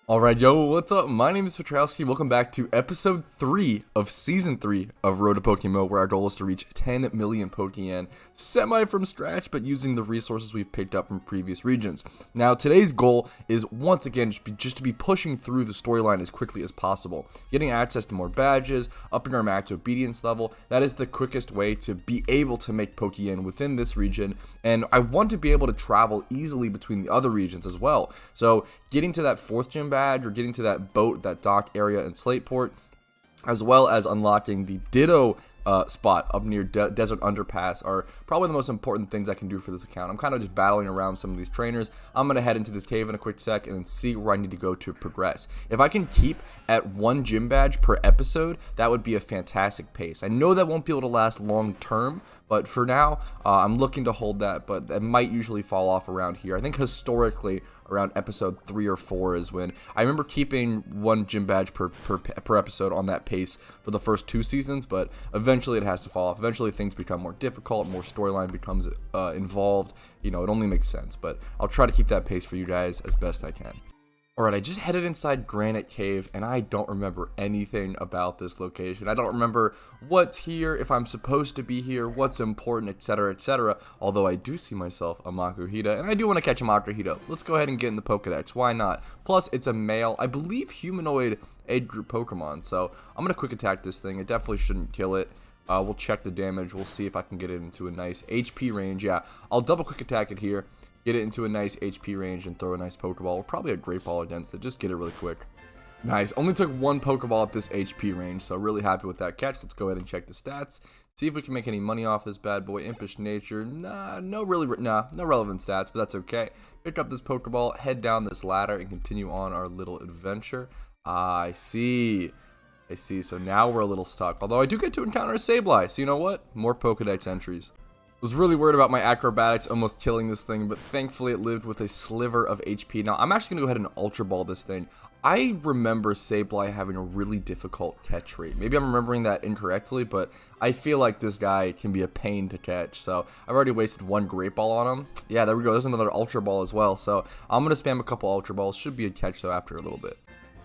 Alright, yo, what's up? My name is Patrouski. Welcome back to episode 3 of season 3 of Road to PokeMMO, where our goal is to reach 10 million Pokeyen semi from scratch, but using the resources we've picked up from previous regions. Now, today's goal is once again just to be pushing through the storyline as quickly as possible, getting access to more badges, upping our max obedience level. That is the quickest way to be able to make Pokeyen within this region, and I want to be able to travel easily between the other regions as well. So, getting to that 4th gym badge or getting to that boat, that dock area in Slateport, as well as unlocking the Ditto spot up near Desert Underpass are probably the most important things I can do for this account. I'm kind of just battling around some of these trainers. I'm going to head into this cave in a quick sec and then see where I need to go to progress. If I can keep at 1 gym badge per episode, that would be a fantastic pace. I know that won't be able to last long term, but for now, I'm looking to hold that, but that might usually fall off around here. I think historically, around episode 3 or 4 is when I remember keeping 1 gym badge per episode on that pace for the first 2 seasons, but eventually it has to fall off. Eventually things become more difficult, more storyline becomes involved. You know, it only makes sense, but I'll try to keep that pace for you guys as best I can. Alright, I just headed inside Granite Cave, and I don't remember anything about this location. I don't remember what's here, if I'm supposed to be here, what's important, etc., etc. Although I do see myself a Makuhita, and I do want to catch a Makuhita. Let's go ahead and get in the Pokedex. Why not? Plus, it's a male, I believe, humanoid age group Pokemon, so I'm going to quick attack this thing. It definitely shouldn't kill it. We'll check the damage. We'll see if I can get it into a nice HP range. Yeah, I'll double quick attack it here. Get it into a nice HP range and throw a nice Pokeball, or probably a Great Ball against it. Just get it really quick. Nice. Only took 1 Pokeball at this HP range, so really happy with that catch. Let's go ahead and check the stats. See if we can make any money off this bad boy. Impish Nature. No relevant stats, but that's okay. Pick up this Pokeball, head down this ladder, and continue on our little adventure. I see. So now we're a little stuck. Although I do get to encounter a Sableye, so you know what? More Pokedex entries. Was really worried about my acrobatics almost killing this thing, but thankfully it lived with a sliver of HP. Now, I'm actually going to go ahead and Ultra Ball this thing. I remember Sableye having a really difficult catch rate. Maybe I'm remembering that incorrectly, but I feel like this guy can be a pain to catch. So, I've already wasted 1 Great Ball on him. Yeah, there we go. There's another Ultra Ball as well. So, I'm going to spam a couple Ultra Balls. Should be a catch, though, after a little bit.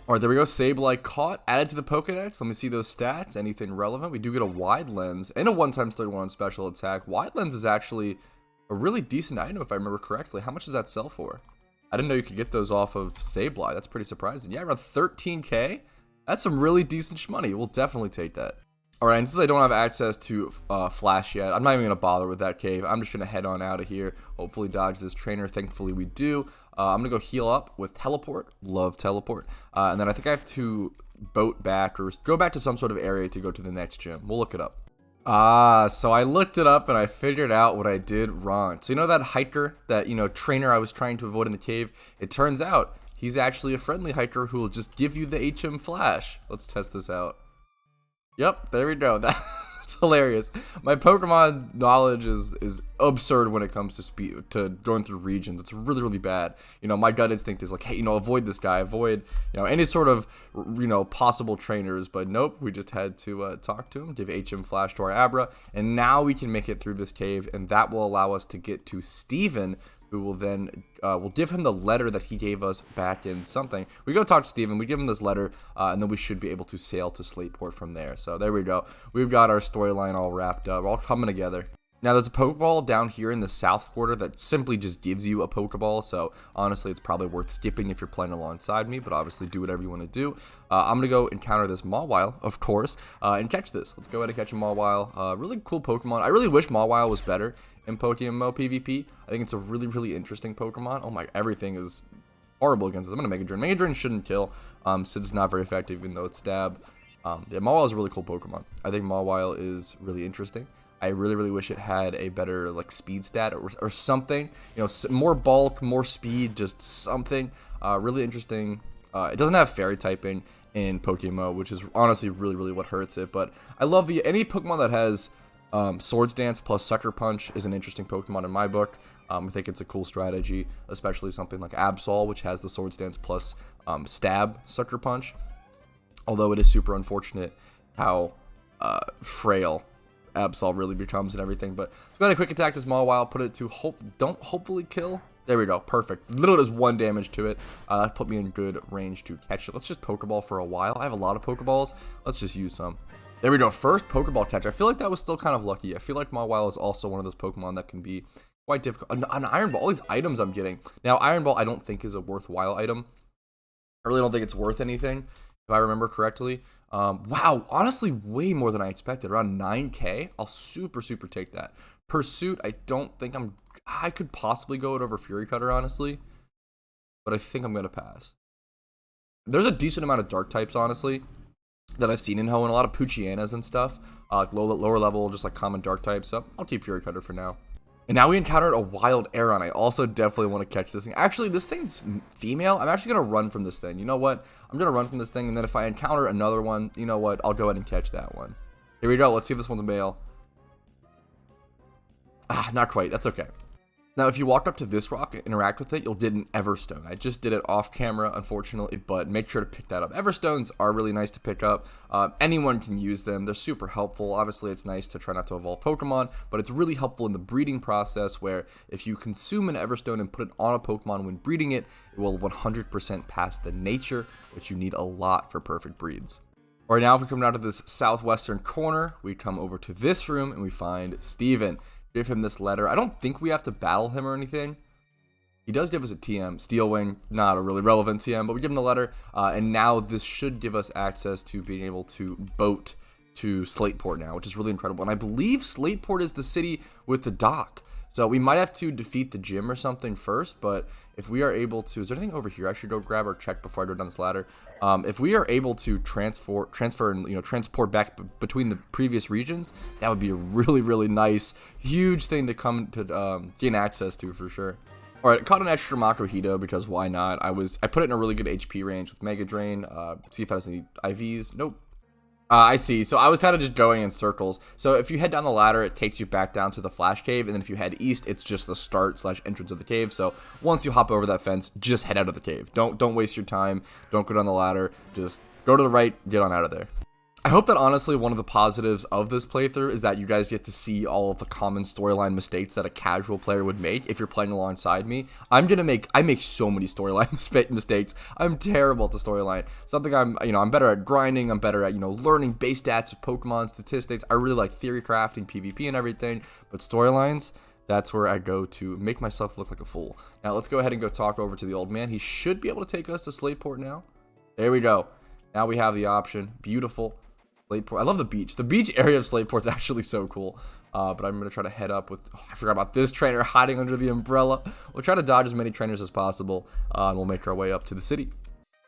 Alright, there we go. Sableye caught. Added to the Pokedex. Let me see those stats. Anything relevant? We do get a Wide Lens and a 1x31 special attack. Wide Lens is actually a really decent item if I remember correctly. How much does that sell for? I didn't know you could get those off of Sableye. That's pretty surprising. Yeah, around 13k. That's some really decent money. We'll definitely take that. Alright, and since I don't have access to Flash yet, I'm not even going to bother with that cave. I'm just going to head on out of here. Hopefully dodge this trainer. Thankfully we do. I'm going to go heal up with Teleport. Love Teleport. And then I think I have to boat back or go back to some sort of area to go to the next gym. We'll look it up. So I looked it up and I figured out what I did wrong. So you know that hiker, that, trainer I was trying to avoid in the cave? It turns out he's actually a friendly hiker who will just give you the HM Flash. Let's test this out. Yep, there we go. That's hilarious. My Pokemon knowledge is absurd when it comes to speed, to going through regions. It's really, really bad. My gut instinct is like, hey, avoid this guy, avoid, any sort of, possible trainers. But nope, we just had to talk to him, give HM Flash to our Abra, and now we can make it through this cave, and that will allow us to get to Steven, who will then, we'll give him the letter that he gave us back in something. We go talk to Steven, we give him this letter, and then we should be able to sail to Slateport from there. So there we go. We've got our storyline all wrapped up, all coming together. Now, there's a Pokeball down here in the south quarter that simply just gives you a Pokeball, so honestly, it's probably worth skipping if you're playing alongside me, but obviously do whatever you want to do. I'm going to go encounter this Mawile, of course, and catch this. Let's go ahead and catch a Mawile. Really cool Pokemon. I really wish Mawile was better in PokeMMO PvP. I think it's a really, really interesting Pokemon. Oh my, everything is horrible against this. I'm going to Mega Drain. Mega Drain shouldn't kill, since it's not very effective, even though it's Stab. Yeah, Mawile is a really cool Pokemon. I think Mawile is really interesting. I really, really wish it had a better speed stat or something. More bulk, more speed, just something. Really interesting. It doesn't have Fairy typing in PokeMMO, which is honestly really, really what hurts it. But I love any Pokemon that has Swords Dance plus Sucker Punch is an interesting Pokemon in my book. I think it's a cool strategy, especially something like Absol, which has the Swords Dance plus Stab Sucker Punch. Although it is super unfortunate how frail Absol really becomes and everything. But let's go ahead and quick attack this Mawile, put it to hopefully kill. There we go. Perfect. Literally does 1 damage to it. That put me in good range to catch it. Let's just Pokeball for a while. I have a lot of Pokeballs. Let's just use some. There we go. First Pokeball catch. I feel like that was still kind of lucky. I feel like Mawile is also one of those Pokemon that can be quite difficult. An Iron Ball. All these items I'm getting. Now, Iron Ball I don't think is a worthwhile item. I really don't think it's worth anything, if I remember correctly. Wow. Honestly, way more than I expected. Around 9K. I'll super take that. Pursuit, I don't think I could possibly go it over Fury Cutter, honestly. But I think I'm going to pass. There's a decent amount of dark types, honestly, that I've seen in Ho, and a lot of Poochyenas and stuff. Like lower level, just like common dark types. So I'll keep Fury Cutter for now. And now we encountered a wild Aeron. I also definitely want to catch this thing. Actually, this thing's female. I'm actually going to run from this thing. You know what? I'm going to run from this thing, and then if I encounter another one, you know what? I'll go ahead and catch that one. Here we go. Let's see if this one's a male. Ah, not quite. That's okay. Now, if you walk up to this rock and interact with it, you'll get an Everstone. I just did it off camera, unfortunately, but make sure to pick that up. Everstones are really nice to pick up. Anyone can use them. They're super helpful. Obviously, it's nice to try not to evolve Pokemon, but it's really helpful in the breeding process where if you consume an Everstone and put it on a Pokemon when breeding it, it will 100% pass the nature, which you need a lot for perfect breeds. All right, now if we come down to this southwestern corner, we come over to this room and we find Steven. Give him this letter. I don't think we have to battle him or anything. He does give us a TM. Steel Wing, not a really relevant TM, but we give him the letter. And now this should give us access to being able to boat to Slateport now, which is really incredible. And I believe Slateport is the city with the dock. So we might have to defeat the gym or something first, but if we are able to, is there anything over here I should go grab or check before I go down this ladder? If we are able to transfer and transport back between the previous regions, that would be a really nice, huge thing to come to gain access to for sure. All right, caught an extra Makuhita because why not? I put it in a really good HP range with Mega Drain. See if it has any IVs. Nope. I see. So I was kind of just going in circles. So if you head down the ladder, it takes you back down to the Flash Cave. And then if you head east, it's just the start/entrance of the cave. So once you hop over that fence, just head out of the cave. Don't waste your time. Don't go down the ladder. Just go to the right, get on out of there. I hope that honestly one of the positives of this playthrough is that you guys get to see all of the common storyline mistakes that a casual player would make if you're playing alongside me. I make so many storyline mistakes. I'm terrible at the storyline. Something I'm better at grinding. I'm better at, learning base stats of Pokemon statistics. I really like theory crafting, PvP and everything, but storylines, that's where I go to make myself look like a fool. Now let's go ahead and go talk over to the old man. He should be able to take us to Slateport now. There we go. Now we have the option. Beautiful. Slateport. I love the beach. The beach area of Slateport is actually so cool. But I'm going to try to head up with... Oh, I forgot about this trainer hiding under the umbrella. We'll try to dodge as many trainers as possible. And we'll make our way up to the city.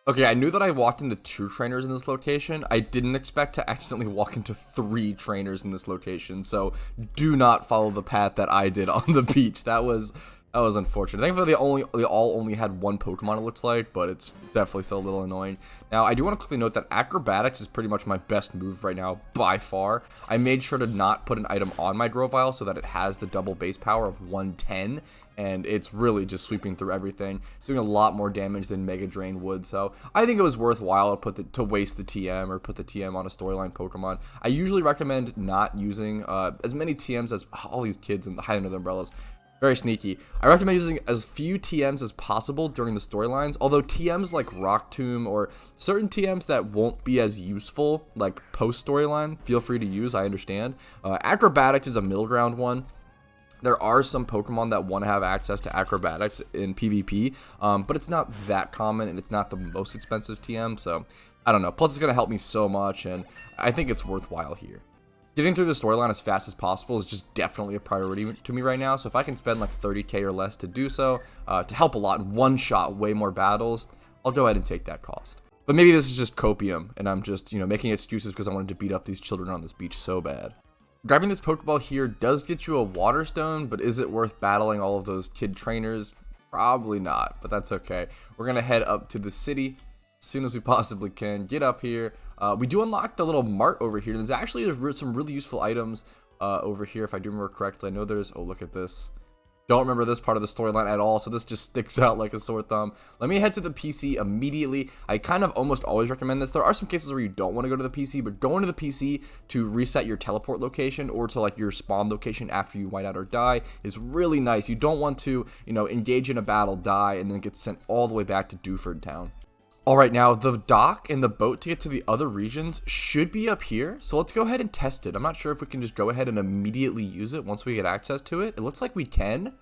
Okay, I knew that I walked into 2 trainers in this location. I didn't expect to accidentally walk into 3 trainers in this location. So do not follow the path that I did on the beach. That was unfortunate. Thankfully, they all only had 1 Pokemon, it looks like, but it's definitely still a little annoying. Now, I do want to quickly note that Acrobatics is pretty much my best move right now, by far. I made sure to not put an item on my Grovyle so that it has the double base power of 110, and it's really just sweeping through everything. It's doing a lot more damage than Mega Drain would, so I think it was worthwhile to waste the TM or put the TM on a storyline Pokemon. I usually recommend not using as many TMs as all these kids in the high under the umbrellas. Very sneaky. I recommend using as few TMs as possible during the storylines, although TMs like Rock Tomb or certain TMs that won't be as useful, like post-storyline, feel free to use, I understand. Acrobatics is a middle ground one. There are some Pokemon that want to have access to Acrobatics in PvP, but it's not that common and it's not the most expensive TM, so I don't know. Plus, it's going to help me so much, and I think it's worthwhile here. Getting through the storyline as fast as possible is just definitely a priority to me right now. So if I can spend like 30k or less to do so, to help a lot in one shot, way more battles, I'll go ahead and take that cost. But maybe this is just copium, and I'm just, making excuses because I wanted to beat up these children on this beach so bad. Grabbing this Pokeball here does get you a Water Stone, but is it worth battling all of those kid trainers? Probably not, but that's okay. We're going to head up to the city as soon as we possibly can. Get up here. We do unlock the little mart over here. There's actually some really useful items over here, if I do remember correctly. I know there's... Oh, look at this. Don't remember this part of the storyline at all, so this just sticks out like a sore thumb. Let me head to the PC immediately. I kind of almost always recommend this. There are some cases where you don't want to go to the PC, but going to the PC to reset your teleport location or to like your spawn location after you white out or die is really nice. You don't want to, engage in a battle, die, and then get sent all the way back to Dewford Town. Alright, now the dock and the boat to get to the other regions should be up here, so let's go ahead and test it. I'm not sure if we can just go ahead and immediately use it once we get access to it. It looks like we can.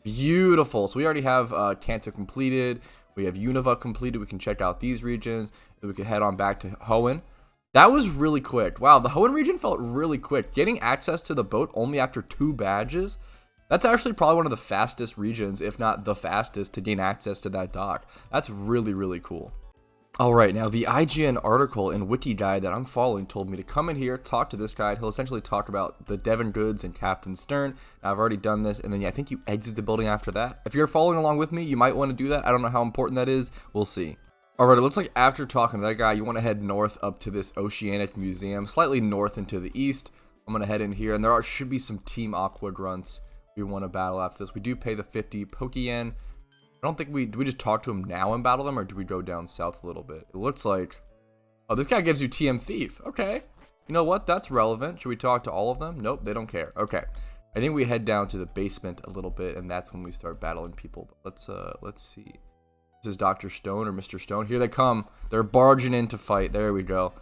Beautiful. So we already have Kanto completed, we have Unova completed, we can check out these regions, then we can head on back to Hoenn. That was really quick. Wow, the Hoenn region felt really quick. Getting access to the boat only after 2 badges, that's actually probably one of the fastest regions, if not the fastest, to gain access to that dock. That's really, really cool. Alright, now the IGN article and wiki guide that I'm following told me to come in here, talk to this guy. He'll essentially talk about the Devon Goods and Captain Stern. Now, I've already done this, and then I think you exit the building after that. If you're following along with me, you might want to do that. I don't know how important that is. We'll see. Alright, it looks like after talking to that guy, you want to head north up to this Oceanic Museum, slightly north and to the east. I'm going to head in here, and there should be some Team Aqua grunts we want to battle after this. We do pay the 50 Pokeyen. I don't think do we just talk to him now and battle them, or do we go down south a little bit? It looks like, oh, this guy gives you TM Thief. Okay. You know what? That's relevant. Should we talk to all of them? Nope, they don't care. Okay. I think we head down to the basement a little bit, and that's when we start battling people. But let's see. This is Dr. Stone or Mr. Stone. Here they come. They're barging in to fight. There we go.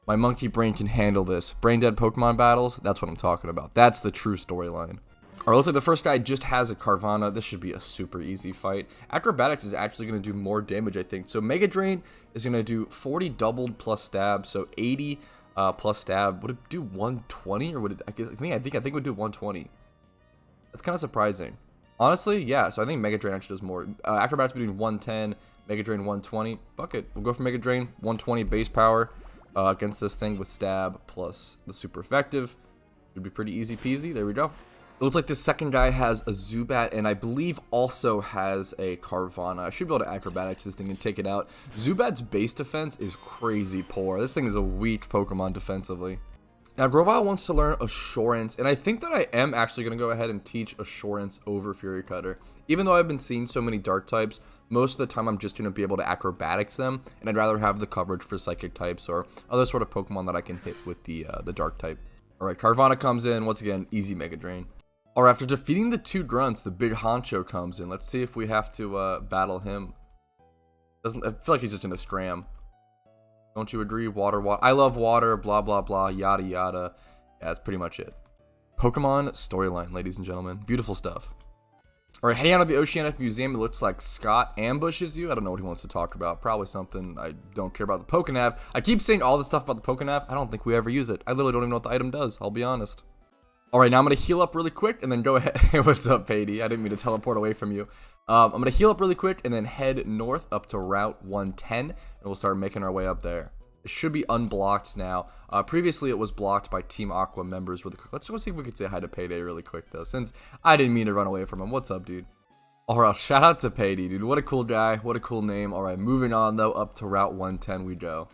My monkey brain can handle this. Brain dead Pokemon battles? That's what I'm talking about. That's the true storyline. Alright, looks like the first guy just has a Carvanha. This should be a super easy fight. Acrobatics is actually going to do more damage, I think. So Mega Drain is going to do 40 doubled plus stab, so 80 plus stab. Would it do 120, or would it? I think it would do 120. That's kind of surprising. Honestly, yeah. So I think Mega Drain actually does more. Acrobatics between 110, Mega Drain 120. Fuck it, we'll go for Mega Drain 120 base power against this thing with stab plus the super effective. Should be pretty easy peasy. There we go. It looks like this second guy has a Zubat, and I believe also has a Carvanha. I should be able to acrobatics this thing and take it out. Zubat's base defense is crazy poor. This thing is a weak Pokemon defensively. Now, Grovyle wants to learn Assurance, and I think that I am actually going to go ahead and teach Assurance over Fury Cutter. Even though I've been seeing so many Dark types, most of the time I'm just going to be able to acrobatics them, and I'd rather have the coverage for Psychic types or other sort of Pokemon that I can hit with the Dark type. Alright, Carvanha comes in. Once again, easy Mega Drain. Or after defeating the 2 grunts, the big honcho comes in. Let's see if we have to battle him. I feel like he's just in a scram. Don't you agree? Water. I love water, blah, blah, blah, yada, yada. Yeah, that's pretty much it. Pokemon storyline, ladies and gentlemen. Beautiful stuff. Alright, heading out of the Oceanic Museum, it looks like Scott ambushes you. I don't know what he wants to talk about. Probably something I don't care about. The Pokenav. I keep saying all this stuff about the Pokenav. I don't think we ever use it. I literally don't even know what the item does. I'll be honest. Alright, now I'm going to heal up really quick and then go ahead. What's up, Patey? I didn't mean to teleport away from you. I'm going to heal up really quick and then head north up to Route 110, and we'll start making our way up there. It should be unblocked now. Previously, it was blocked by Team Aqua members really quick. Let's see if we can say hi to Payday really quick, though, since I didn't mean to run away from him. What's up, dude? Alright, shout out to Payday, dude. What a cool guy. What a cool name. Alright, moving on, though, up to Route 110 we go.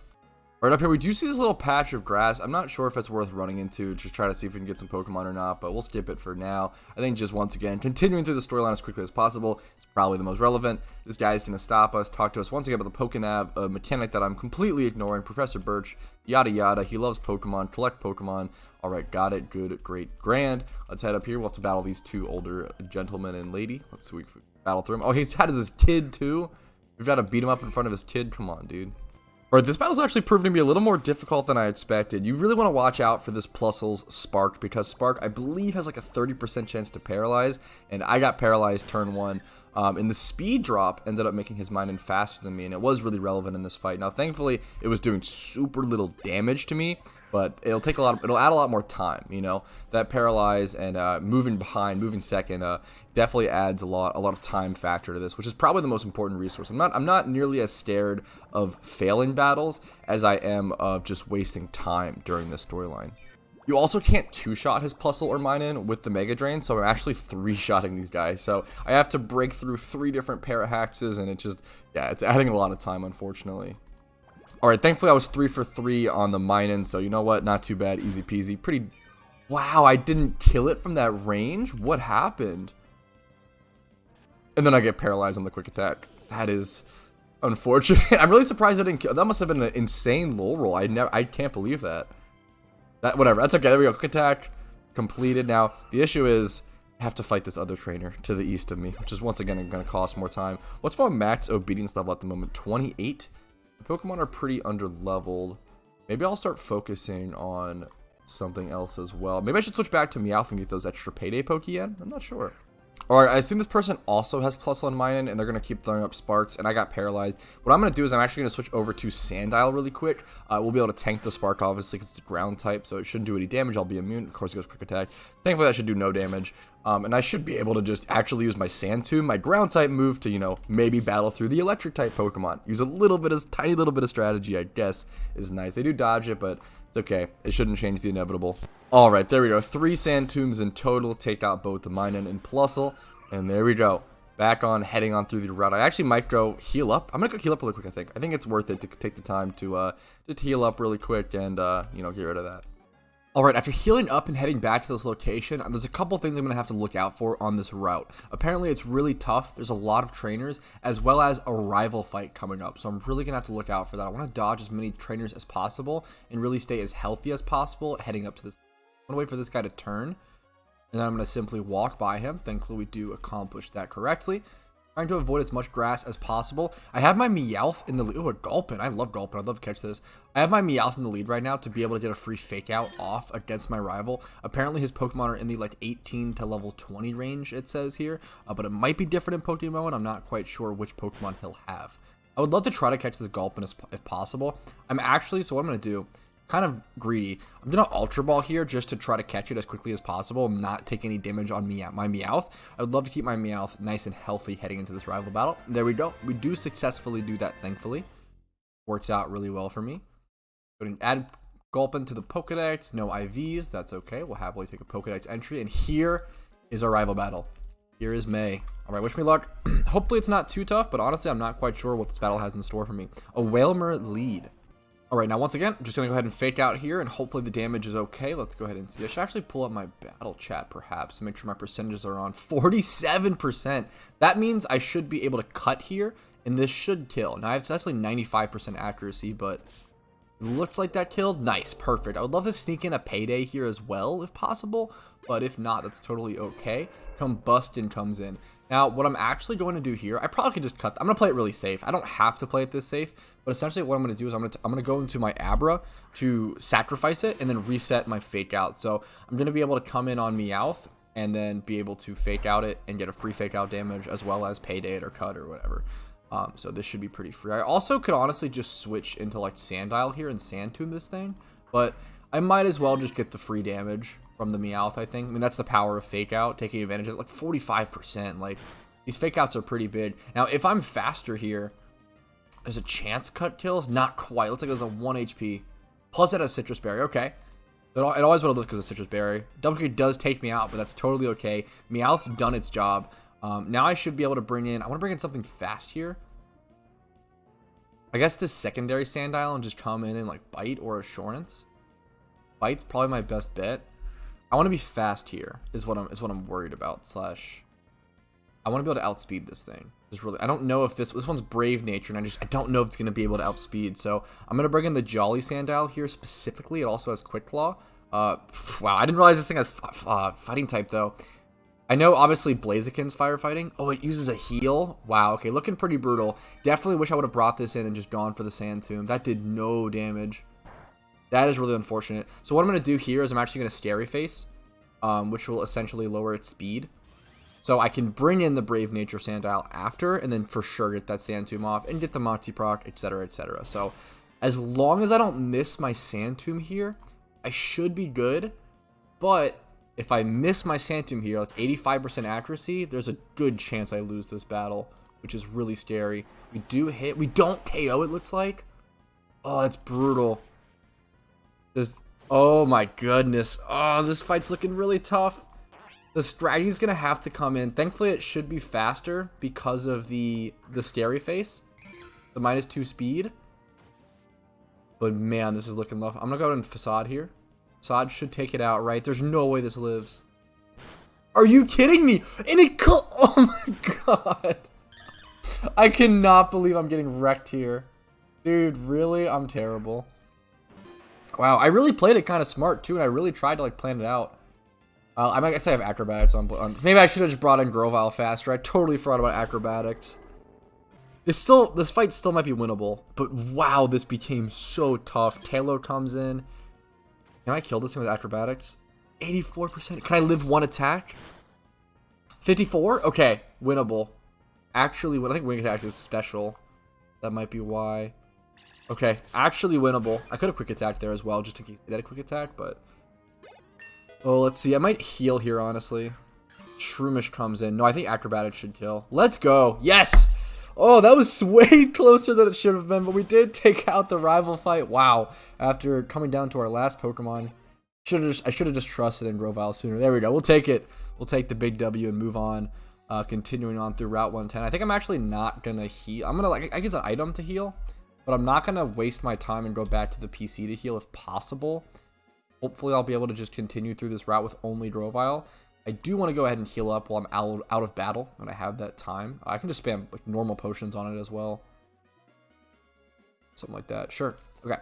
Right up here, we do see this little patch of grass. I'm not sure if it's worth running into to try to see if we can get some Pokemon or not, but we'll skip it for now. I think just once again, continuing through the storyline as quickly as possible is probably the most relevant. This guy is going to stop us, talk to us once again about the Pokenav, a mechanic that I'm completely ignoring. Professor Birch, yada yada. He loves Pokemon, collect Pokemon. Alright, got it. Good, great, grand. Let's head up here. We'll have to battle these 2 older gentlemen and lady. Let's see if we can battle through him. Oh, he's had his kid too. We've got to beat him up in front of his kid. Come on, dude. Alright, this battle's actually proven to be a little more difficult than I expected. You really want to watch out for this Plusle's Spark, because Spark, I believe, has like a 30% chance to paralyze, and I got paralyzed turn 1. And the speed drop ended up making his Minun faster than me, and it was really relevant in this fight. Now, thankfully, it was doing super little damage to me, but it'll add a lot more time, you know. That paralyze and moving second definitely adds a lot of time factor to this, which is probably the most important resource. I'm not nearly as scared of failing battles as I am of just wasting time during this storyline. You also can't 2-shot his Plusle or Minun with the Mega Drain, so I'm actually 3-shotting these guys. So I have to break through 3 different Parahaxes, and it's adding a lot of time, unfortunately. Alright, thankfully I was 3 for 3 on the Minun, so you know what? Not too bad, easy peasy. Wow, I didn't kill it from that range? What happened? And then I get paralyzed on the quick attack. That is unfortunate. I'm really surprised I didn't kill. That must have been an insane lull roll. I can't believe that. Whatever. That's okay. There we go. Quick attack completed. Now, the issue is I have to fight this other trainer to the east of me, which is once again going to cost more time. What's my max obedience level at the moment? 28? The Pokemon are pretty under-leveled. Maybe I'll start focusing on something else as well. Maybe I should switch back to Meowth and get those extra payday Pokeyen. I'm not sure. Alright, I assume this person also has +1 Minun, and they're going to keep throwing up Sparks, and I got paralyzed. What I'm going to do is I'm actually going to switch over to Sandile really quick. We'll be able to tank the Spark, obviously, because it's a ground type, so it shouldn't do any damage. I'll be immune. Of course, it goes quick attack. Thankfully, that should do no damage. And I should be able to just actually use my Sand Tomb, my ground type move to, you know, maybe battle through the electric type Pokemon. Use a little bit of, tiny little bit of strategy, I guess, is nice. They do dodge it, but it's okay. It shouldn't change the inevitable. Alright, there we go. 3 Sand Tombs in total. Take out both the Minun and Plusle. And there we go. Back on, heading on through the route. I actually might go heal up. I'm going to go heal up really quick, I think. I think it's worth it to take the time to just heal up really quick and, you know, get rid of that. Alright, after healing up and heading back to this location, there's a couple things I'm going to have to look out for on this route. Apparently, it's really tough. There's a lot of trainers, as well as a rival fight coming up. So I'm really going to have to look out for that. I want to dodge as many trainers as possible and really stay as healthy as possible heading up to this. I'm going to wait for this guy to turn. And then I'm going to simply walk by him. Thankfully, we do accomplish that correctly. Trying to avoid as much grass as possible. I have my Meowth in the lead. Oh, a Gulpin. I love Gulpin. I'd love to catch this. I have my Meowth in the lead right now to be able to get a free fake out off against my rival. Apparently, his Pokemon are in the like 18 to level 20 range, it says here. But it might be different in PokeMMO, and I'm not quite sure which Pokemon he'll have. I would love to try to catch this Gulpin if possible. I'm actually, so what I'm going to do, kind of greedy. I'm gonna Ultra Ball here just to try to catch it as quickly as possible and not take any damage on my Meowth. I would love to keep my Meowth nice and healthy heading into this rival battle. There we go. We do successfully do that, thankfully. Works out really well for me. Go ahead and add Gulpin to the Pokedex. No IVs. That's okay. We'll happily take a Pokedex entry. And here is our rival battle. Here is May. All right, wish me luck. Hopefully it's not too tough, but honestly, I'm not quite sure what this battle has in store for me. A Wailmer lead. Alright, now once again, I'm just going to go ahead and fake out here, and hopefully the damage is okay. Let's go ahead and see. I should actually pull up my battle chat, perhaps, to make sure my percentages are on. 47%! That means I should be able to cut here, and this should kill. Now, it's actually 95% accuracy, but it looks like that killed. Nice, perfect. I would love to sneak in a payday here as well, if possible, but if not, that's totally okay. Combustion comes in. Now, what I'm actually going to do here, I probably could just cut. I'm going to play it really safe. I don't have to play it this safe, but essentially what I'm going to do is I'm going to go into my Abra to sacrifice it and then reset my fake out. So I'm going to be able to come in on Meowth and then be able to fake out it and get a free fake out damage as well as payday it or cut or whatever. So this should be pretty free. I also could honestly just switch into like Sandile here and Sand Tomb this thing, but I might as well just get the free damage from the Meowth, I think. I mean, that's the power of fake out, taking advantage of it. Like 45%. Like, these fake outs are pretty big. Now, if I'm faster here, there's a chance cut kills. Not quite. Looks like there's a 1 HP. Plus, it has Citrus Berry. Okay. It always would have looked because of Citrus Berry. Double Kick does take me out, but that's totally okay. Meowth's done its job. Now I should be able to bring in... I want to bring in something fast here. I guess this secondary Sandile and just come in and, like, Bite or Assurance. Bite's probably my best bet. I want to be fast here is what I'm worried about. Slash, I want to be able to outspeed this thing. Just really, I don't know if this one's Brave Nature, and I don't know if it's going to be able to outspeed. So I'm going to bring in the Jolly Sandile here specifically. It also has Quick Claw. Wow, I didn't realize this thing has fighting type though. I know obviously Blaziken's firefighting. Oh, it uses a heal. Wow, okay, looking pretty brutal. Definitely wish I would have brought this in and just gone for the Sand Tomb. That did no damage. That is really unfortunate. So what I'm going to do here is I'm actually going to Scary Face, which will essentially lower its speed. So I can bring in the Brave Nature Sandile after, and then for sure get that Sand Tomb off, and get the Moxie proc, etc., etc. So as long as I don't miss my Sand Tomb here, I should be good. But if I miss my Sand Tomb here, like 85% accuracy, there's a good chance I lose this battle, which is really scary. We do hit. We don't KO, it looks like. Oh, that's brutal. Oh my goodness. Oh, this fight's looking really tough. The strategy's gonna have to come in. Thankfully, it should be faster because of the Scary Face, the -2 speed. But man, this is looking rough. I'm gonna go in Facade here. Facade should take it out, right? There's no way this lives. Are you kidding me? And it oh my god. I cannot believe I'm getting wrecked here. Dude, really? I'm terrible. Wow, I really played it kind of smart too, and I really tried to like plan it out. I might guess I have acrobatics on. Maybe I should have just brought in Grovyle faster. I totally forgot about acrobatics. This fight still might be winnable, but wow, this became so tough. Taylor comes in. Can I kill this thing with acrobatics? 84%. Can I live one attack? 54? Okay, winnable. Actually, I think wing attack is special. That might be why. Okay, actually winnable. I could have quick attack there as well, just in case I did a quick attack, but... Oh, let's see. I might heal here, honestly. Shroomish comes in. No, I think acrobatics should kill. Let's go. Yes! Oh, that was way closer than it should have been, but we did take out the rival fight. Wow. After coming down to our last Pokemon. I should have just trusted in Grovyle sooner. There we go. We'll take it. We'll take the big W and move on. Continuing on through Route 110. I think I'm actually not going to heal. I'm going to, like, I guess an item to heal. But I'm not going to waste my time and go back to the PC to heal if possible. Hopefully I'll be able to just continue through this route with only Grovyle. I do want to go ahead and heal up while I'm out of battle when I have that time. I can just spam like normal potions on it as well. Something like that. Sure. Okay.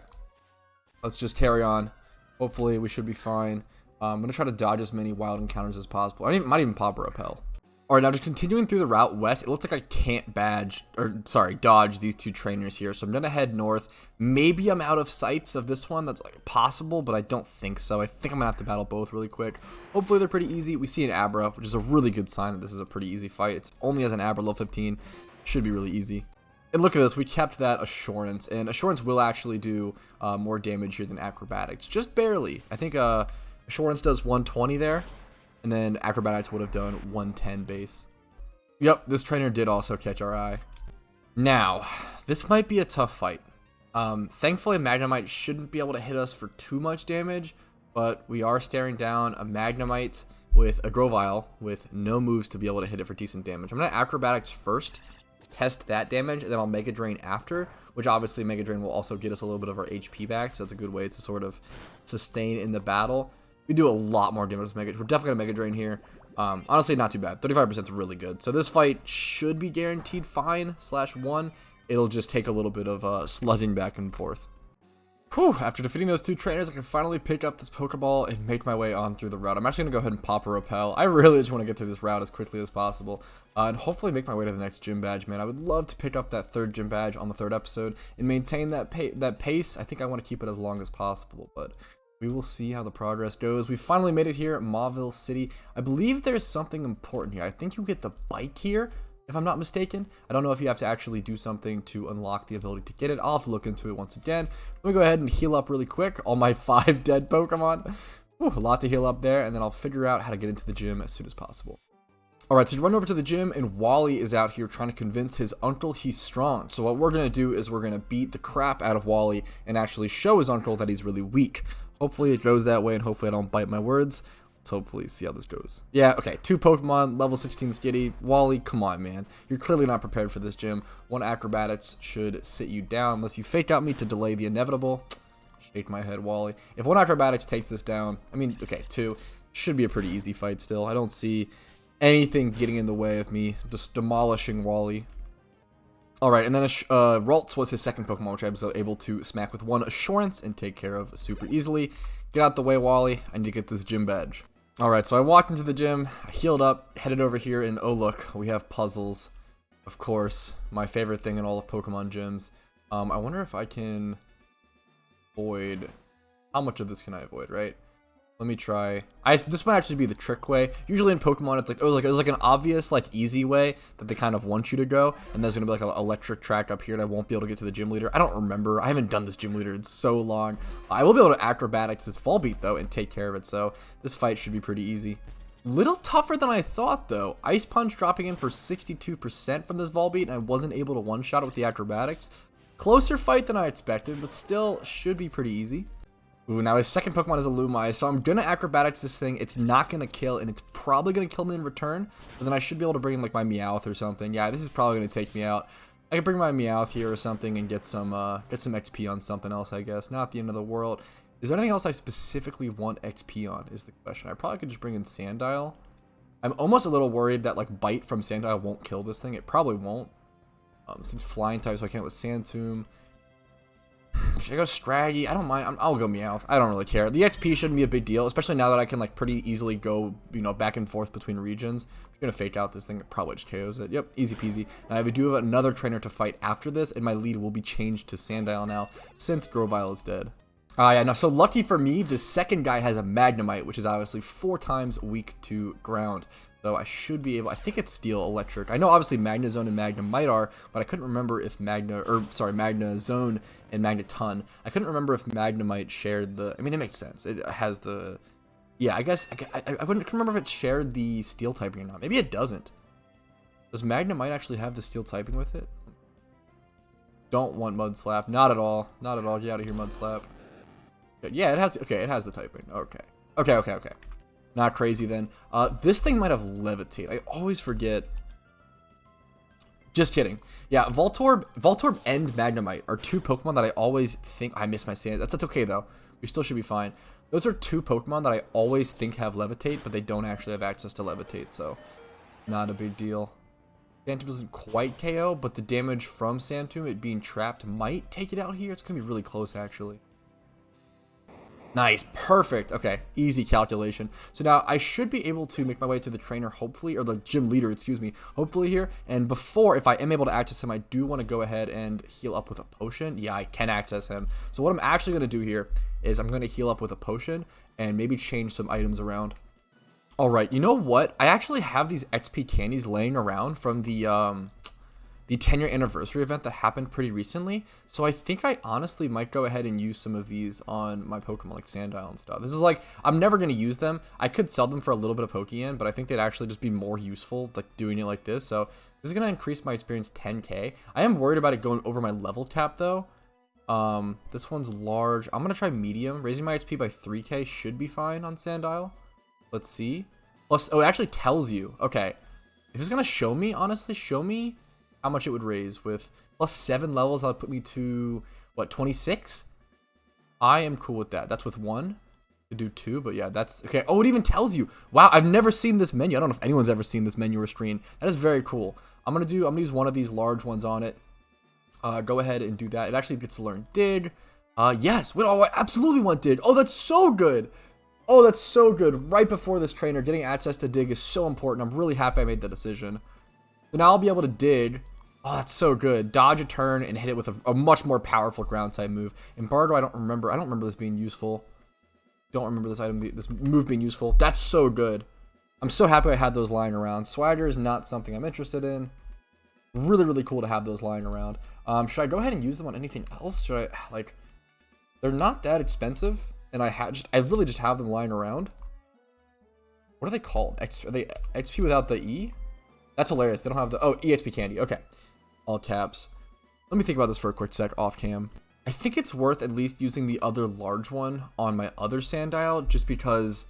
Let's just carry on. Hopefully we should be fine. I'm going to try to dodge as many wild encounters as possible. I might even pop a repel. Alright, now just continuing through the route west, it looks like I can't dodge these two trainers here. So I'm going to head north. Maybe I'm out of sights of this one. That's like possible, but I don't think so. I think I'm going to have to battle both really quick. Hopefully they're pretty easy. We see an Abra, which is a really good sign that this is a pretty easy fight. It's only as an Abra level 15. Should be really easy. And look at this. We kept that Assurance. And Assurance will actually do more damage here than Acrobatics. Just barely. I think Assurance does 120 there. And then Acrobatics would have done 110 base. Yep, this trainer did also catch our eye. Now, this might be a tough fight. Thankfully, Magnemite shouldn't be able to hit us for too much damage. But we are staring down a Magnemite with a Grovyle with no moves to be able to hit it for decent damage. I'm going to Acrobatics first, test that damage, and then I'll Mega Drain after. Which obviously Mega Drain will also get us a little bit of our HP back. So that's a good way to sort of sustain in the battle. We do a lot more damage with Mega Drain. We're definitely going to Mega Drain here. Honestly, not too bad. 35% is really good. So this fight should be guaranteed fine /1. It'll just take a little bit of sludging back and forth. Whew, after defeating those two trainers, I can finally pick up this Pokeball and make my way on through the route. I'm actually going to go ahead and pop a Repel. I really just want to get through this route as quickly as possible. And hopefully make my way to the next gym badge, man. I would love to pick up that third gym badge on the third episode and maintain that pace. I think I want to keep it as long as possible, but... we will see how the progress goes. We finally made it here at Mauville City. I believe there's something important here. I think you get the bike here, if I'm not mistaken. I don't know if you have to actually do something to unlock the ability to get it. I'll have to look into it once again. Let me go ahead and heal up really quick. All my 5 dead Pokemon. Whew, a lot to heal up there, and then I'll figure out how to get into the gym as soon as possible. Alright, so you run over to the gym, and Wally is out here trying to convince his uncle he's strong. So what we're going to do is we're going to beat the crap out of Wally and actually show his uncle that he's really weak. Hopefully it goes that way, and hopefully I don't bite my words. Let's hopefully see how this goes. Yeah, okay, 2 Pokemon, level 16 Skitty. Wally, come on, man. You're clearly not prepared for this gym. 1 Acrobatics should sit you down, unless you fake out me to delay the inevitable. Shake my head, Wally. If 1 Acrobatics takes this down, I mean, okay, 2. Should be a pretty easy fight still. I don't see anything getting in the way of me just demolishing Wally. Alright, and then Ralts was his second Pokemon, which I was able to smack with 1 Assurance and take care of super easily. Get out the way, Wally. I need to get this gym badge. Alright, so I walked into the gym, I healed up, headed over here, and oh look, we have puzzles. Of course, my favorite thing in all of Pokemon gyms. I wonder if I can avoid... how much of this can I avoid, right? Let me try. This might actually be the trick way. Usually in Pokemon, it's like, oh, there's like an obvious, like, easy way that they kind of want you to go, and there's gonna be like an electric track up here, and I won't be able to get to the gym leader. I don't remember. I haven't done this gym leader in so long. I will be able to Acrobatics this Volbeat though and take care of it. So this fight should be pretty easy. Little tougher than I thought though. Ice Punch dropping in for 62% from this Volbeat, and I wasn't able to one-shot it with the Acrobatics. Closer fight than I expected, but still should be pretty easy. Ooh, now his second Pokemon is a Lumai, so I'm gonna Acrobatics this thing. It's not gonna kill, and it's probably gonna kill me in return, but then I should be able to bring in like my Meowth or something. Yeah, this is probably gonna take me out. I can bring my Meowth here or something and get some XP on something else, I guess. Not the end of the world. Is there anything else I specifically want XP on, is the question. I probably could just bring in Sandile. I'm almost a little worried that like Bite from Sandile won't kill this thing. It probably won't. Since flying type, so I can't with Sand Tomb. Should I go Scraggy? I don't mind. I'll go Meowth. I don't really care. The XP shouldn't be a big deal, especially now that I can like pretty easily go, you know, back and forth between regions. I'm gonna fake out this thing. It probably just KOs it. Yep, easy peasy. Now I do have another trainer to fight after this, and my lead will be changed to Sandile now since Grovyle is dead. Yeah, no, so lucky for me, the second guy has a Magnemite, which is obviously 4 times weak to ground. So I should be able, I think it's Steel Electric. I know obviously Magnezone and Magnemite are, but I couldn't remember if Magnezone and Magneton. I couldn't remember if Magnemite shared the, I mean, it makes sense. It has the, yeah, I guess, I couldn't remember if it shared the Steel typing or not. Maybe it doesn't. Does Magnemite actually have the Steel typing with it? Don't want Mud Slap. Not at all. Not at all. Get out of here, Mud Slap. Yeah, it has, okay, it has the typing. Okay. Not crazy then. This thing might have Levitate. I always forget. Just kidding. Yeah, Voltorb and Magnemite are 2 Pokemon that I always think, I miss my Sand. That's okay though. We still should be fine. Those are 2 Pokemon that I always think have Levitate, but they don't actually have access to Levitate, so not a big deal. Sand Tomb doesn't quite KO, but the damage from Sand Tomb, it being trapped, might take it out here. It's gonna be really close actually. Nice, perfect. Okay, easy calculation. So now I should be able to make my way to the trainer, hopefully, or the gym leader, excuse me, hopefully here. And before, if I am able to access him, I do want to go ahead and heal up with a potion. Yeah, I can access him. So what I'm actually going to do here is I'm going to heal up with a potion and maybe change some items around. All right, you know what? I actually have these XP candies laying around from the 10-year anniversary event that happened pretty recently. So I think I honestly might go ahead and use some of these on my Pokemon like Sandile and stuff. This is like, I'm never going to use them. I could sell them for a little bit of Pokeyen, but I think they'd actually just be more useful like doing it like this. So this is going to increase my experience 10k. I am worried about it going over my level cap though. This one's large. I'm going to try medium. Raising my HP by 3k should be fine on Sandile. Let's see. Plus, oh, it actually tells you. Okay. If it's going to show me, honestly, show me how much it would raise with plus 7 levels. That would put me to what, 26? I am cool with that. That's with 1. Could do 2, but yeah, that's okay. Oh, it even tells you. Wow, I've never seen this menu. I don't know if anyone's ever seen this menu or screen. That is very cool. I'm gonna use one of these large ones on it. Go ahead and do that. It actually gets to learn Dig. Yes. Oh, I absolutely want Dig. Oh, that's so good. Oh, that's so good. Right before this trainer, getting access to Dig is so important. I'm really happy I made that decision. So now I'll be able to Dig. Oh, that's so good. Dodge a turn and hit it with a much more powerful ground type move. Embargo, I don't remember this being useful. Don't remember this move being useful. That's so good. I'm so happy I had those lying around. Swagger is not something I'm interested in. Really, really cool to have those lying around. Should I go ahead and use them on anything else? Should I, like, they're not that expensive, and I really just have them lying around. What are they called? Are they XP without the E? That's hilarious. They don't have the, oh, EXP candy. Okay. All caps. Let me think about this for a quick sec off cam. I think it's worth at least using the other large one on my other Sandile, just because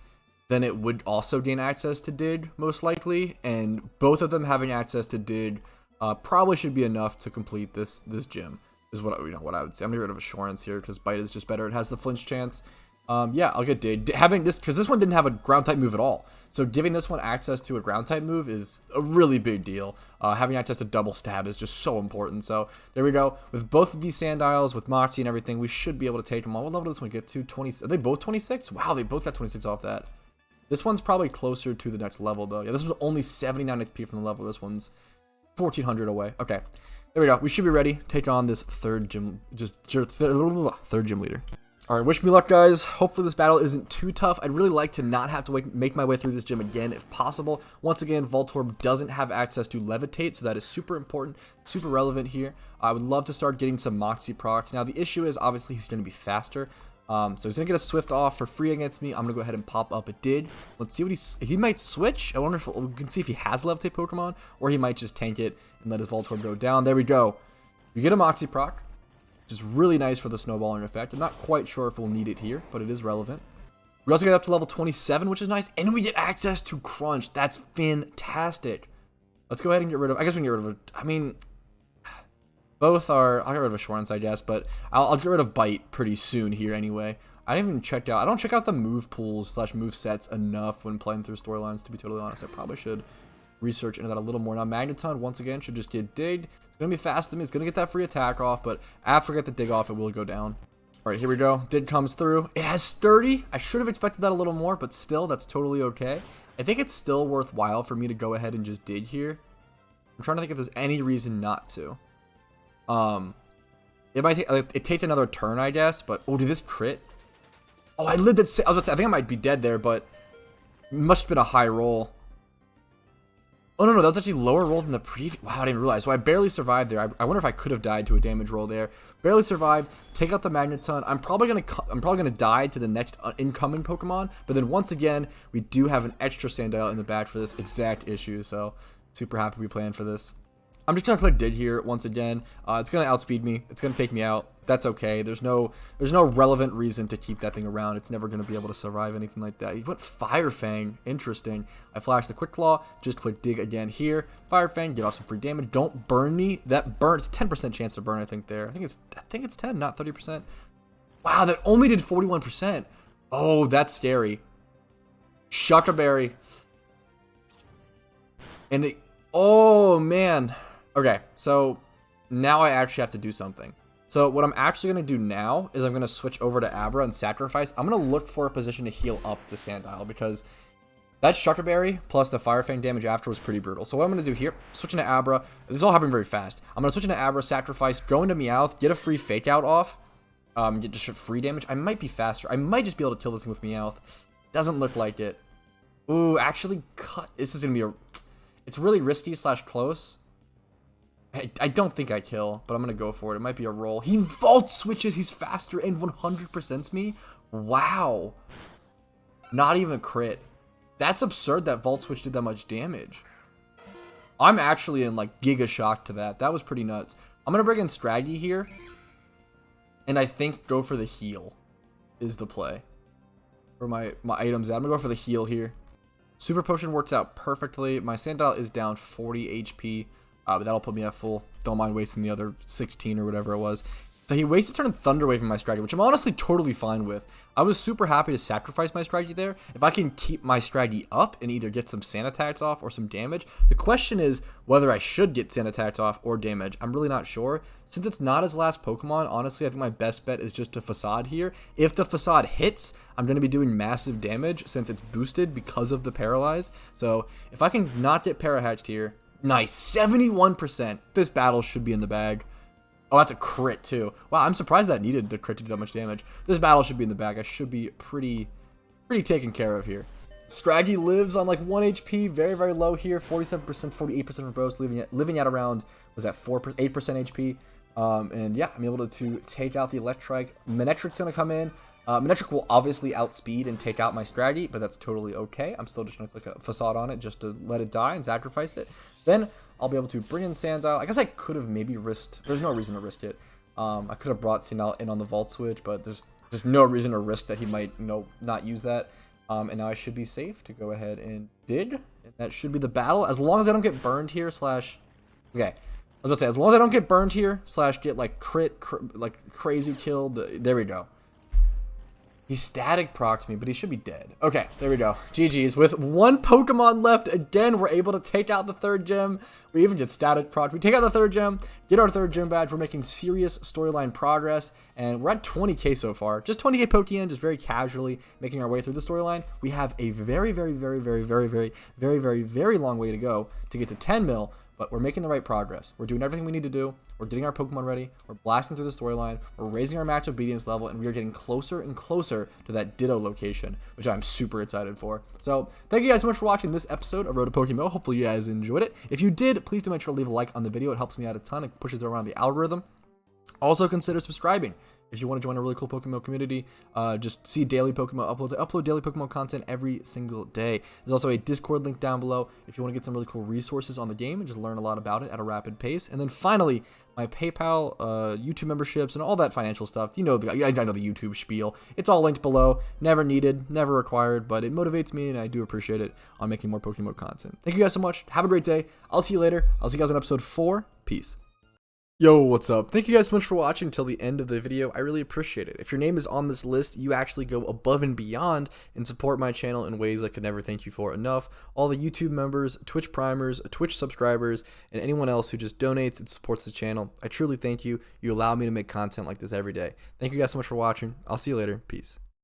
then it would also gain access to Dig, most likely, and both of them having access to Dig probably should be enough to complete this gym, is what I would say. I'm gonna get rid of Assurance here because Bite is just better. It has the flinch chance. Yeah, I'll get Dig. Having this, because this one didn't have a ground type move at all. So giving this one access to a ground type move is a really big deal. Having access to double stab is just so important. So there we go. With both of these Sandiles, with Moxie and everything, we should be able to take them on. What level does this one get to? 20. Are they both 26? Wow, they both got 26 off that. This one's probably closer to the next level though. Yeah, this was only 79 HP from the level. This one's 1400 away. Okay, there we go. We should be ready. Take on this third gym leader. All right, wish me luck, guys. Hopefully this battle isn't too tough. I'd really like to not have to make my way through this gym again if possible. Once again, Voltorb doesn't have access to Levitate, so that is super important, super relevant here. I would love to start getting some Moxie procs. Now, the issue is, obviously, he's going to be faster. So he's going to get a Swift off for free against me. I'm going to go ahead and pop up a Dig. Let's see what he might switch. I wonder if we can see if he has Levitate Pokemon, or he might just tank it and let his Voltorb go down. There we go. You get a Moxie proc, which is really nice for the snowballing effect. I'm not quite sure if we'll need it here, but it is relevant. We also get up to level 27, which is nice, and we get access to Crunch. That's fantastic. Let's go ahead and get rid of, I guess we can get rid of it. I mean, Both are, I'll get rid of Assurance, I guess, but I'll get rid of Bite pretty soon here anyway. I don't check out the move pools / move sets enough when playing through storylines, to be totally honest. I probably should research into that a little more. Now, Magneton, once again, should just get digged. It's going to be fast to me. It's going to get that free attack off, but after I get the dig off, it will go down. All right, here we go. Dig comes through. It has 30. I should have expected that a little more, but still, that's totally okay. I think it's still worthwhile for me to go ahead and just dig here. I'm trying to think if there's any reason not to. It might take, it takes another turn, I guess, but oh, did this crit? Oh, I lived at, I was about to say, I think I might be dead there, but it must have been a high roll. Oh, no, that was actually lower roll than the previous. Wow, I didn't realize. So I barely survived there. I wonder if I could have died to a damage roll there. Barely survived. Take out the Magneton. I'm probably gonna die to the next incoming Pokemon. But then once again, we do have an extra Sandile in the back for this exact issue. So super happy we planned for this. I'm just gonna click dig here once again. It's gonna outspeed me. It's gonna take me out. That's okay. There's no relevant reason to keep that thing around. It's never gonna be able to survive anything like that. He went Fire Fang. Interesting. I flashed the Quick Claw. Just click dig again here. Fire Fang. Get off some free damage. Don't burn me. That burns. 10% chance to burn. I think there. I think it's 10, not 30%. Wow, that only did 41%. Oh, that's scary. Shucker Berry. And it. Oh man. Okay, so now I actually have to do something. So what I'm actually going to do now is I'm going to switch over to Abra and sacrifice. I'm going to look for a position to heal up the Sandile because that Shucker Berry plus the Fire Fang damage after was pretty brutal. So what I'm going to do here, switching to Abra. This is all happening very fast. I'm going to switch into Abra, sacrifice, go into Meowth, get a free Fake Out off, get just free damage. I might be faster. I might just be able to kill this thing with Meowth. Doesn't look like it. Ooh, actually cut. This is going to be it's really risky / close. I don't think I kill, but I'm going to go for it. It might be a roll. He Volt Switches. He's faster and 100%s me. Wow. Not even a crit. That's absurd that Volt Switch did that much damage. I'm actually in like giga shock to that. That was pretty nuts. I'm going to bring in Scraggy here. And I think go for the heal is the play. For my items. I'm going to go for the heal here. Super Potion works out perfectly. My Sandile is down 40 HP. But that'll put me at full. Don't mind wasting the other 16 or whatever it was. So he wasted turn Thunder Wave in my strategy, which I'm honestly totally fine with. I was super happy to sacrifice my strategy there. If I can keep my strategy up and either get some sand attacks off or some damage. The question is whether I should get sand attacks off or damage. I'm really not sure. Since it's not his last Pokemon, honestly, I think my best bet is just to Facade here. If the Facade hits, I'm going to be doing massive damage since it's boosted because of the Paralyze. So if I can not get Parahatched here, nice, 71%. This battle should be in the bag. Oh, that's a crit too. Wow, I'm surprised that needed the crit to do that much damage. This battle should be in the bag. I should be pretty taken care of here. Scraggy lives on like 1 HP, very, very low here. 47%, 48% for both, living at around, was that 8% HP. And yeah, I'm able to take out the Electrike. Manectric's gonna come in. Manectric will obviously outspeed and take out my Scraggy, but that's totally okay. I'm still just going to click a Facade on it just to let it die and sacrifice it. Then I'll be able to bring in Sandile. I guess I could have maybe risked. There's no reason to risk it. I could have brought Sandile in on the Volt Switch, but there's no reason to risk that he might not use that. And now I should be safe to go ahead and dig. And that should be the battle. As long as I don't get burned here / okay. I was about to say, as long as I don't get burned here / get like like crazy killed. There we go. He static procs me, but he should be dead. Okay, there we go. GG's. With one Pokemon left, again, we're able to take out the third gem. We even get static proc. We take out the third gem, get our third gem badge. We're making serious storyline progress, and we're at 20k so far. Just 20k Pokeyen, just very casually making our way through the storyline. We have a very, very, very, very, very, very, very, very, very long way to go to get to 10 mil. But we're making the right progress. We're doing everything we need to do. We're getting our Pokemon ready. We're blasting through the storyline. We're raising our match obedience level, and we are getting closer and closer to that Ditto location, which I'm super excited for. So thank you guys so much for watching this episode of Road to PokeMMO. Hopefully you guys enjoyed it. If you did, please do make sure to leave a like on the video. It helps me out a ton. It pushes it around the algorithm. Also consider subscribing. If you want to join a really cool PokeMMO community, just see daily PokeMMO uploads. I upload daily PokeMMO content every single day. There's also a Discord link down below if you want to get some really cool resources on the game and just learn a lot about it at a rapid pace. And then finally, my PayPal, YouTube memberships, and all that financial stuff. You know, I know the YouTube spiel. It's all linked below. Never needed, never required, but it motivates me, and I do appreciate it on making more PokeMMO content. Thank you guys so much. Have a great day. I'll see you later. I'll see you guys on episode 4. Peace. Yo, what's up? Thank you guys so much for watching till the end of the video. I really appreciate it. If your name is on this list, you actually go above and beyond and support my channel in ways I could never thank you for enough. All the YouTube members, Twitch primers, Twitch subscribers, and anyone else who just donates and supports the channel, I truly thank you. You allow me to make content like this every day. Thank you guys so much for watching. I'll see you later. Peace.